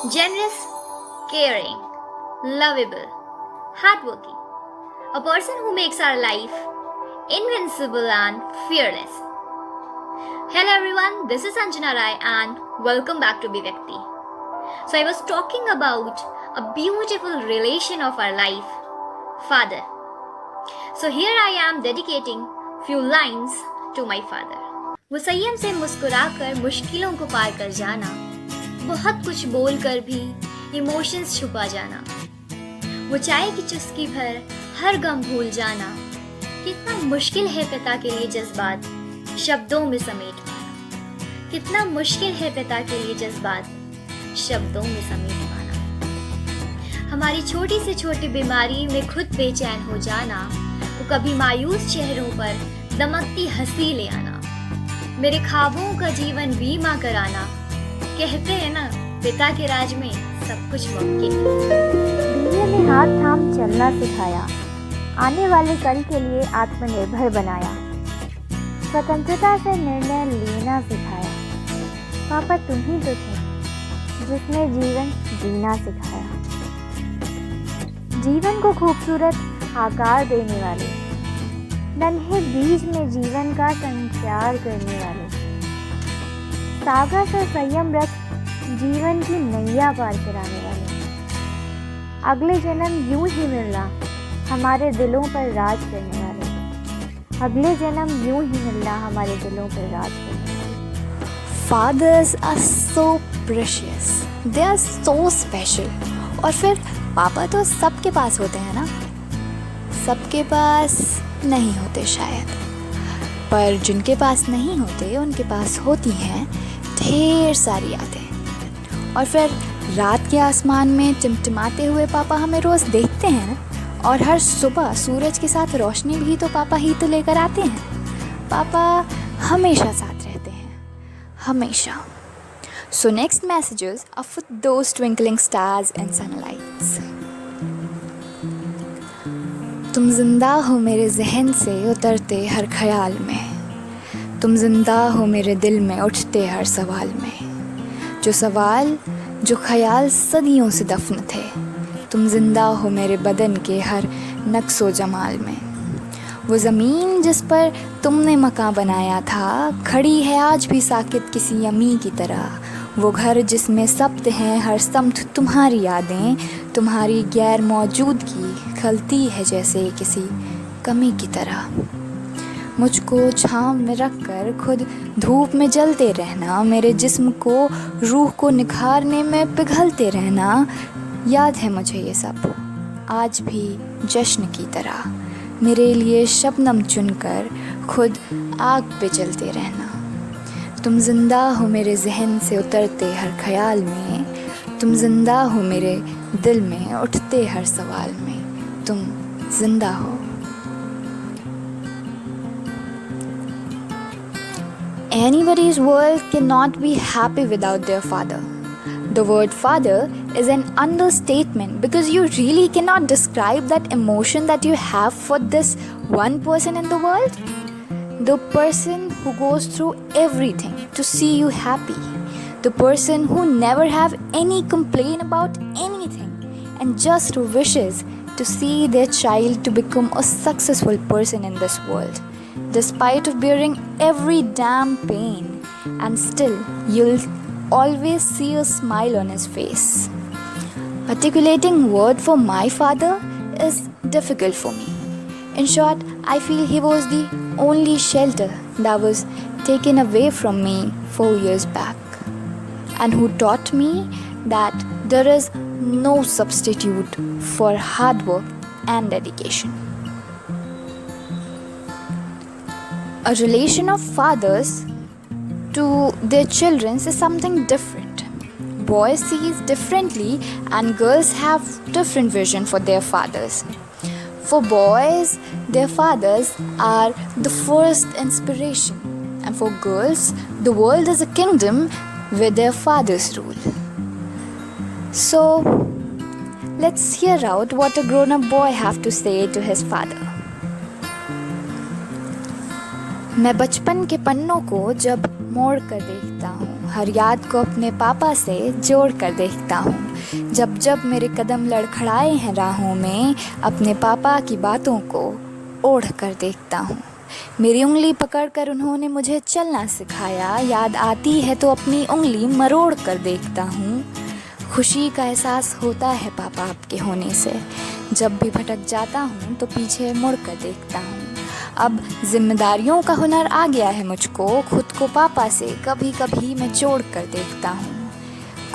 Generous, caring, lovable, hardworking. A person who makes our life invincible and fearless. Hello everyone, this is Anjana Rai and welcome back to Bivakti. So I was talking about a beautiful relation of our life, father. So here I am dedicating few lines to my father. वो संयम से मुस्कुराकर मुश्किलों को पार कर जाना, बहुत कुछ बोलकर भी इमोशंस छुपा जाना, वो चाय की चुस्की भर हर गम भूल जाना, कितना मुश्किल है पिता के लिए जज्बात शब्दों में समेट पाना, कितना मुश्किल है पिता के लिए जज्बात शब्दों में समेट पाना। हमारी छोटी से छोटी बीमारी में खुद बेचैन हो जाना, वो कभी मायूस चेहरों पर दमकती हंसी ले आना, मेरे ख्वाबों का जीवन बीमा कराना, कहते हैं ना पिता के राज में सब कुछ मुमकिन है। बीवी ने हाथ थाम चलना सिखाया, आने वाले कल के लिए आत्मनिर्भर बनाया, स्वतंत्रता से निर्णय लेना सिखाया। पापा तुम ही तो थे जिसने जीवन जीना सिखाया, जीवन को खूबसूरत आकार देने वाले, नन्हे बीज में जीवन का संचार करने वाले, साहस और संयम रख जीवन की नैया पार कराने वाले। अगले जन्म यूं ही मिलना हमारे दिलों पर राज करने वाले, अगले जन्म यूं ही मिलना हमारे दिलों पर राज करने वाले। Fathers are so precious, they are so special. और फिर पापा तो सबके पास होते हैं ना, सबके पास नहीं होते शायद, पर जिनके पास नहीं होते उनके पास होती हैं ढेर सारी यादें। और फिर रात के आसमान में टिमटिमाते हुए पापा हमें रोज़ देखते हैं, और हर सुबह सूरज के साथ रोशनी भी तो पापा ही तो लेकर आते हैं। पापा हमेशा साथ रहते हैं, हमेशा। So next messages are for those twinkling stars and sunlights. तुम जिंदा हो मेरे जहन से उतरते हर ख्याल में, तुम जिंदा हो मेरे दिल में उठते हर सवाल में, जो सवाल जो ख्याल सदियों से दफन थे, तुम जिंदा हो मेरे बदन के हर नक्सो जमाल में। वो ज़मीन जिस पर तुमने मकान बनाया था, खड़ी है आज भी साकित किसी यमी की तरह। वो घर जिसमें सब्त हैं हर समत तुम्हारी यादें, तुम्हारी गैर मौजूदगी खलती है जैसे किसी कमी की तरह। मुझको छाँव में रख कर खुद धूप में जलते रहना, मेरे जिस्म को रूह को निखारने में पिघलते रहना। याद है मुझे ये सब आज भी जश्न की तरह, मेरे लिए शबनम चुनकर खुद आग पे जलते रहना। तुम जिंदा हो मेरे जहन से उतरते हर ख्याल में, तुम जिंदा हो मेरे दिल में उठते हर सवाल में, तुम जिंदा हो। Anybody's world cannot be happy without their father. The word father is an understatement because you really cannot describe that emotion that you have for this one person in the world. The person who goes through everything to see you happy. The person who never have any complaint about anything and just wishes to see their child to become a successful person in this world. Despite of bearing every damn pain, and still you'll always see a smile on his face. Articulating word for my father is difficult for me. In short, I feel he was the only shelter that was taken away from me 4 years back, and who taught me that there is no substitute for hard work and dedication. A relation of fathers to their children is something different. Boys see differently and girls have different vision for their fathers. For boys, their fathers are the first inspiration, and for girls, the world is a kingdom where their fathers rule. So, let's hear out what a grown-up boy have to say to his father. मैं बचपन के पन्नों को जब मोड़ कर देखता हूँ, हर याद को अपने पापा से जोड़ कर देखता हूँ। जब जब मेरे कदम लड़खड़ाए हैं राहों में, अपने पापा की बातों को ओढ़ कर देखता हूँ। मेरी उंगली पकड़कर उन्होंने मुझे चलना सिखाया, याद आती है तो अपनी उंगली मरोड़ कर देखता हूँ। खुशी का एहसास होता है पापा आपके होने से, जब भी भटक जाता हूँ तो पीछे मुड़ कर देखता हूँ। अब जिम्मेदारियों का हुनर आ गया है मुझको, खुद को पापा से कभी कभी मैं जोड़ कर देखता हूँ।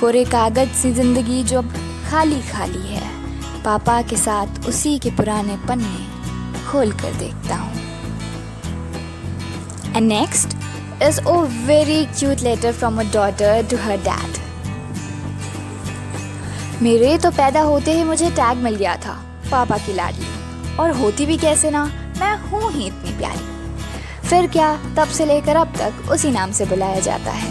कोरे कागज सी ज़िंदगी जो अब खाली खाली है, पापा के साथ उसी के पुराने पन्ने खोल कर देखता हूँ। And next is a very cute letter from a daughter to her dad. मेरे तो पैदा होते ही मुझे टैग मिल गया था पापा की लाडली, और होती भी कैसे ना, मैं हूँ ही इतनी प्यारी। फिर क्या, तब से लेकर अब तक उसी नाम से बुलाया जाता है।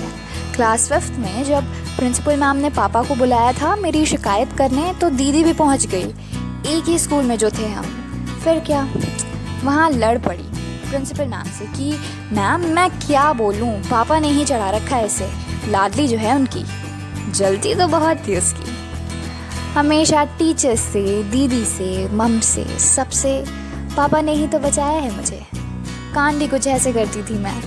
क्लास 5th में जब प्रिंसिपल मैम ने पापा को बुलाया था मेरी शिकायत करने, तो दीदी भी पहुँच गई, एक ही स्कूल में जो थे हम। फिर क्या, वहाँ लड़ पड़ी प्रिंसिपल मैम से कि मैम मैं क्या बोलूँ, पापा ने ही चढ़ा रखा है इसे, लाडली जो है उनकी। जल्दी तो बहुत थी उसकी। हमेशा टीचर्स से, दीदी से, मम से, सबसे पापा ने ही तो बचाया है मुझे। कांड ही कुछ ऐसे करती थी मैं।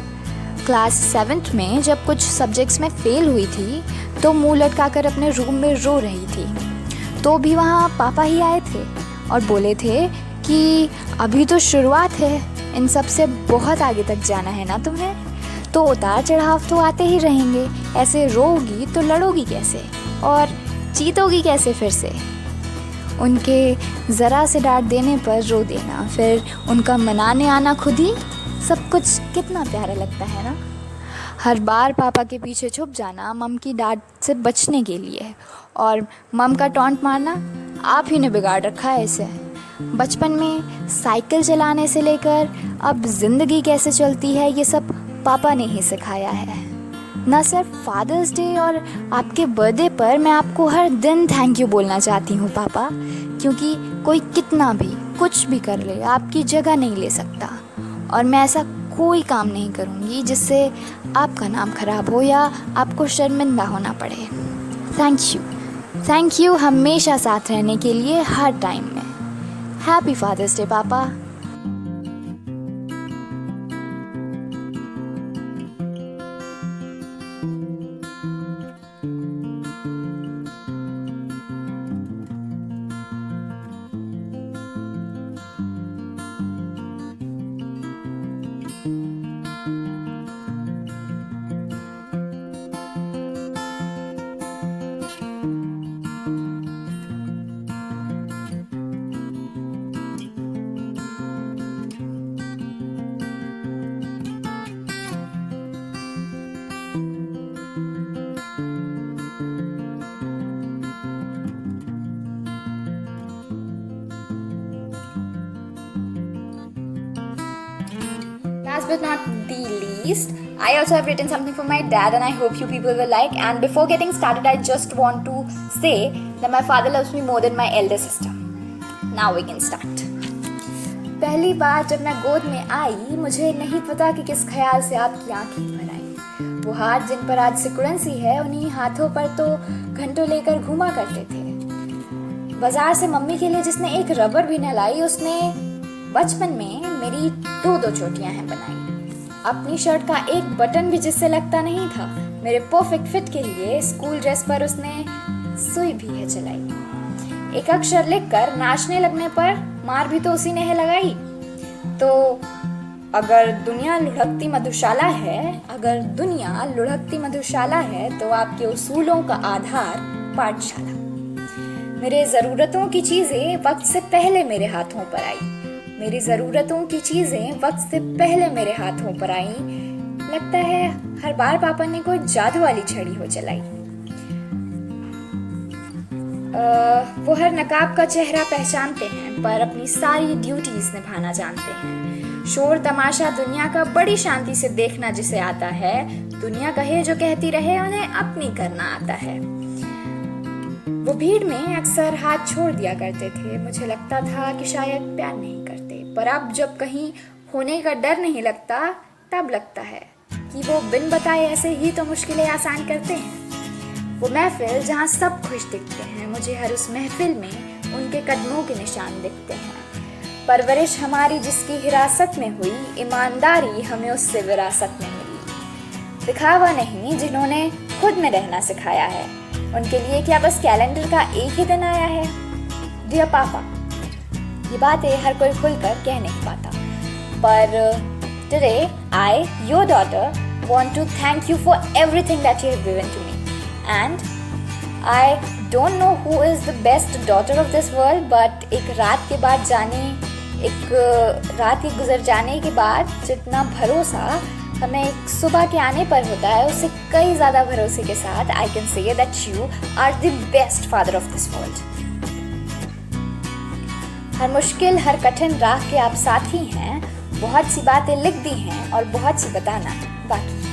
क्लास 7th में जब कुछ सब्जेक्ट्स में फेल हुई थी तो मुंह लटकाकर अपने रूम में रो रही थी, तो भी वहाँ पापा ही आए थे और बोले थे कि अभी तो शुरुआत है, इन सब से बहुत आगे तक जाना है ना तुम्हें, तो उतार चढ़ाव तो आते ही रहेंगे, ऐसे रोगी तो लड़ोगी कैसे और जीतोगी कैसे फिर से। उनके ज़रा से डांट देने पर रो देना, फिर उनका मनाने आना खुद ही, सब कुछ कितना प्यारा लगता है ना। हर बार पापा के पीछे छुप जाना मम की डांट से बचने के लिए, और मम का टॉन्ट मारना, आप ही ने बिगाड़ रखा है इसे। बचपन में साइकिल चलाने से लेकर अब ज़िंदगी कैसे चलती है, ये सब पापा ने ही सिखाया है। न सिर्फ फादर्स डे और आपके बर्थडे पर मैं आपको हर दिन थैंक यू बोलना चाहती हूँ पापा, क्योंकि कोई कितना भी कुछ भी कर ले आपकी जगह नहीं ले सकता, और मैं ऐसा कोई काम नहीं करूँगी जिससे आपका नाम खराब हो या आपको शर्मिंदा होना पड़े। थैंक यू हमेशा साथ रहने के लिए हर टाइम में। हैप्पी फादर्स डे पापा। Last but not the least, I also have written something for my dad and I hope you people will like. And before getting started, I just want to say that my father loves me more than my elder sister. Now we can start. पहली बार जब मैं गोद में आई, मुझे नहीं पता कि किस ख्याल से आपकी आंखें भर आई। वो हाथ जिन पर आज सिकुड़न सी है, उन्हीं हाथों पर तो घंटों लेकर घूमा करते थे। बाजार से मम्मी के लिए जिसने एक रबर भी न लाई, उसने बचपन में मेरी 2 चोटियां हैं बनाई। अपनी शर्ट का एक बटन भी जिससे लगता नहीं था, मेरे परफेक्ट फिट के लिए स्कूल ड्रेस पर उसने सुई भी है चलाई। एक अक्षर लिखकर नाचने लगने पर मार भी तो उसी ने है लगाई। तो अगर दुनिया लुढ़कती मधुशाला है तो आपके उसूलों का आधार पाठशाला। मेरे ज़रूरतों की चीज़ें वक्त से पहले मेरे हाथों पर आई। लगता है हर बार पापा ने कोई जादू वाली छड़ी हो चलाई। वो हर नकाब का चेहरा पहचानते हैं, पर अपनी सारी ड्यूटीज निभाना जानते हैं। शोर तमाशा दुनिया का बड़ी शांति से देखना जिसे आता है, दुनिया कहे जो कहती रहे, उन्हें अपनी करना आता है। वो भीड़ में अक्सर हाथ छोड़ दिया करते थे। मुझे लगता था कि शायद प्यार नहीं करते, पर अब जब कहीं होने का डर नहीं लगता, तब लगता है कि वो बिन बताए ऐसे ही तो मुश्किलें आसान करते हैं। वो महफिल जहाँ सब खुश दिखते हैं, मुझे हर उस महफिल में उनके कदमों के निशान दिखते हैं। परवरिश हमारी जिसकी हिरासत में हुई, ईमानदारी हमें उससे विरासत में मिली। दिखावा नहीं जिन्होंने खुद में रहना सिखाया है, उनके लिए क्या बस कैलेंडर का एक ही दिन आया है? डियर पापा, ये बातें हर कोई खुलकर कह नहीं पाता, पर today I, your daughter, want to thank you for everything that you have given to me. And I don't know who is the best daughter of this world, but एक रात के बाद गुजर जाने के बाद जितना भरोसा हमें एक सुबह के आने पर होता है, उससे कई ज़्यादा भरोसे के साथ I can say that you are the best father of this world. हर मुश्किल, हर कठिन राह के आप साथी हैं, बहुत सी बातें लिख दी हैं और बहुत सी बताना बाकी।